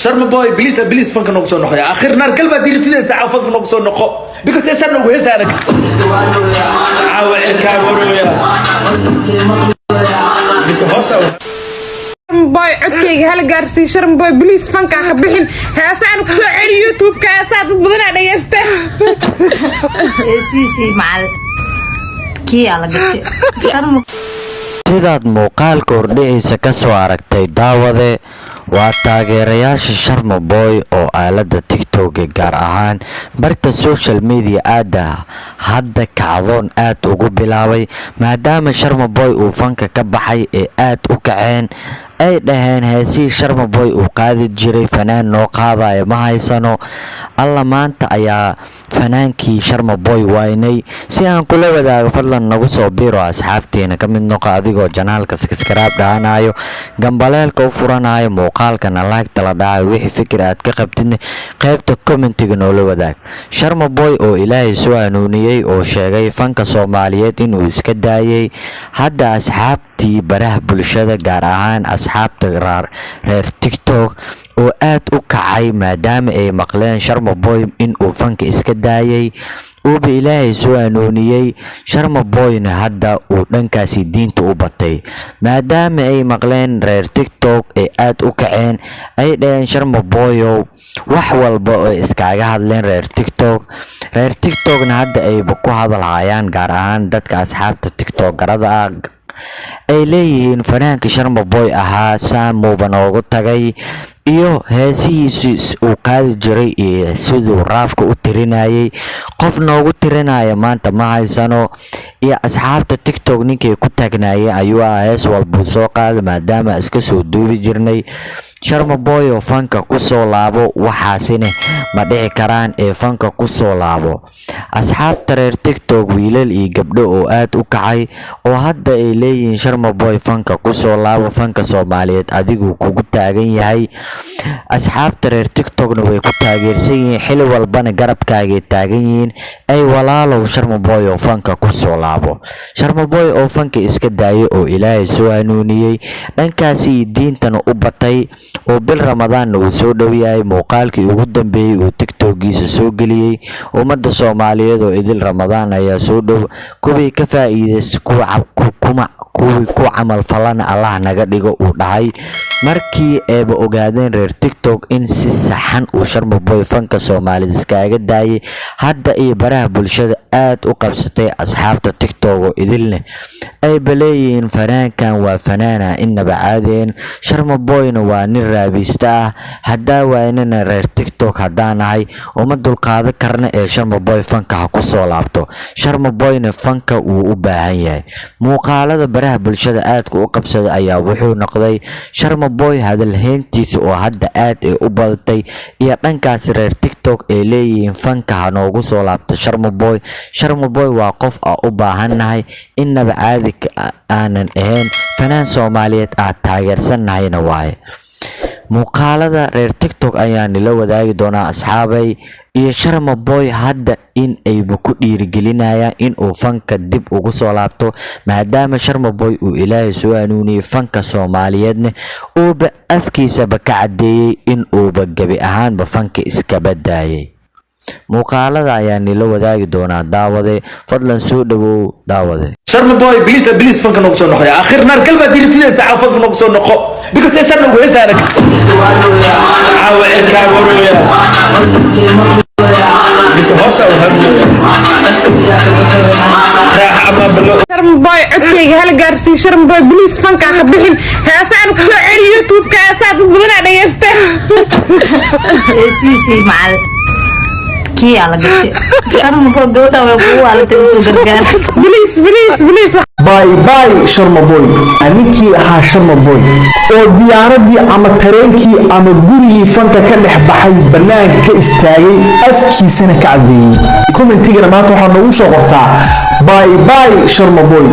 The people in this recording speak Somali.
شرم بوي بليز فانك نقصو نقو يا اخر نار قلبها ديري تدي ساعه فانك نقصو نقو بيكوز يسر نقو هسانك عاوعلك ورويا بس هوسا باي عدكيga hal gaarsi Sharm boy please fanka ka bixin heesaan ku soo celi YouTube ka heesaa dad badan ay dhageystaan si macal kii ala gabti Sharm sidaad muuqaalka hordhiciisa ka soo aragtay daawade waa taageerayaasha Sharm boy oo aalada TikTok gaar ahaan barta social media hadda kacdoon aad ugu bilaabay maadaama Sharm boy uu fanka ka baxay ee aad u kaceen ay dhaheen heesii Sharm boy uu qaadi jiray fanaan noo qaadayo ma haysano alla maanta ayaa fanaankii Sharm boy waynay si aan kula wadaago fadlan nagu soo biiro asxaabteena ka mid noqo adigoo janaalka subscribe dhaanayo gambaleelka u furanayo muuqaalkana like tala dhaay wixii fikir aad ka qabtid qaybta commentiga noola wadaag Sharm boy oo Ilaahay soo hanuuniyay oo sheegay fanka Soomaaliyeed inuu iska daayay hadda asxaabtii baraha bulshada gaar ahaan asxaabta reer TikTok oo aad u kacay maadaama ay maqleen Sharm boy in uu fanka iska daayay oo Ilaahay soo hanuuniyay Sharm boyna hadda uu dhankaasi diinta u batay maadaama ay maqleen reer TikTok ee aad u kaceen ay dhaheen Sharm boy wax walba oo iskaaga hadleen reer TikTokna hadda ay ku hadalhayaan gaar ahaan dadka asxaabta TikTok garada ay leeyihiin fanaanka Sharm boy ahaa saamuuba noogu tagay iyo heesihiisa uu qaadi jiray iyo sidoo raafka u tirinayay qof noogu tirinaya maanta ma haysano iyo asxaabta TikTok ninkay ku taagnaayeen ayuu hees walba soo qaaday maadaama iska soo duubi jirnay Sharm boy oo fanka ku soo laabo waxaasina ma dhici karaan ee fanka ku soo laabo asxaabta reer TikTok wiilal iyo gabdho oo aad u kacay oo hadda ay leeyihiin Sharm boy fanka ku soo laabo fanka Soomaaliyeed adigu kugu taagan yahay asxaabta reer TikTokna way ku taageersan yihiin xil walbana garabkaaga taagan yihiin ay walaalow Sharm boy oo fanka ku soo laabo Sharm boy oo fanka iska daayay oo Ilaahay soo hanuuniyay dhankaasi diintana u batay oo bil Ramadaan uu soo dhaweeyay muuqaalkii ugu dambeeyay uu TikTok-giisa soo galiyay ummadda Soomaaliyeed oo idil Ramadaan ayaa soo dhow kuwii ka faa'iideystay kuwii ku camal falan Allah naga dhigo uu dhahay markii ay ogaadeen reer TikTok in si saxan uu Sharm boy fanka Soomaaliyeed iskaaga daayay hadda ay baraha bulshada aad u qabsatay asxaabta TikTok oo idilna ay baleeyeen fanaankan waa fanaana inaba caadeen Sharm boyna waa nin raabista hadda waynana reer TikTok hadaanahay uma dulqaadan karna ee Sharm boy fanka ku soo laabto Sharm boyna fanka uu u baahan yahay muuqaalada baraha bulshada aad ku qabsaday ayaa wuxuu noqday Sharm boy hadal heentiisa oo hadda aad u badatay iyo dhankaas reer TikTok ee leeyihiin fanka noogu soo laabto Sharm boy waa qof u baahanahay inaba caadi aanan ahayn fanaan Soomaaliyeed taageersanahayna waaye muuqaalada reer TikTok ayaan la wadaagi doonaa asxaabay iyo Sharm boy hadda in ay ku dhiirigelinayaan in uu fanka dib ugu soo laabto maadaama Sharm boy uu Ilaahay soo hanuuniyay fanka Soomaaliyeedna oo afkiisa ka cadeeyay in uu gabi ahaanba fanka iska badaayay muuqaalada ayaan la wadaagi doonaa daawade fadlan soo dhawow daawade Sharm boy بليز فانك نقصو نقو يا اخر نار قلبها ديري تدي ساعه فانك نقصو نقو بيكوز يسر نقو هسانك عاوعلك ورويا بس هوسا Sharm boy عدكيga hal gaarsi Sharm boy please fanka ka bixin heesaan ku soo celi YouTube ka heesaa dad badan ay dhageystaan si macal kii ala gabti Sharm boy gowda way ku waaltay soo gargaar please باي Sharm boy anikii ahaa Sharm boy oo diyaaradii ama tareenkii ama gurigii fanka ka dhex baxay banaanka ka istaagay afkiisana ka cadeeyay commentiga maanta waxaa noogu soo qortaa باي Sharm boy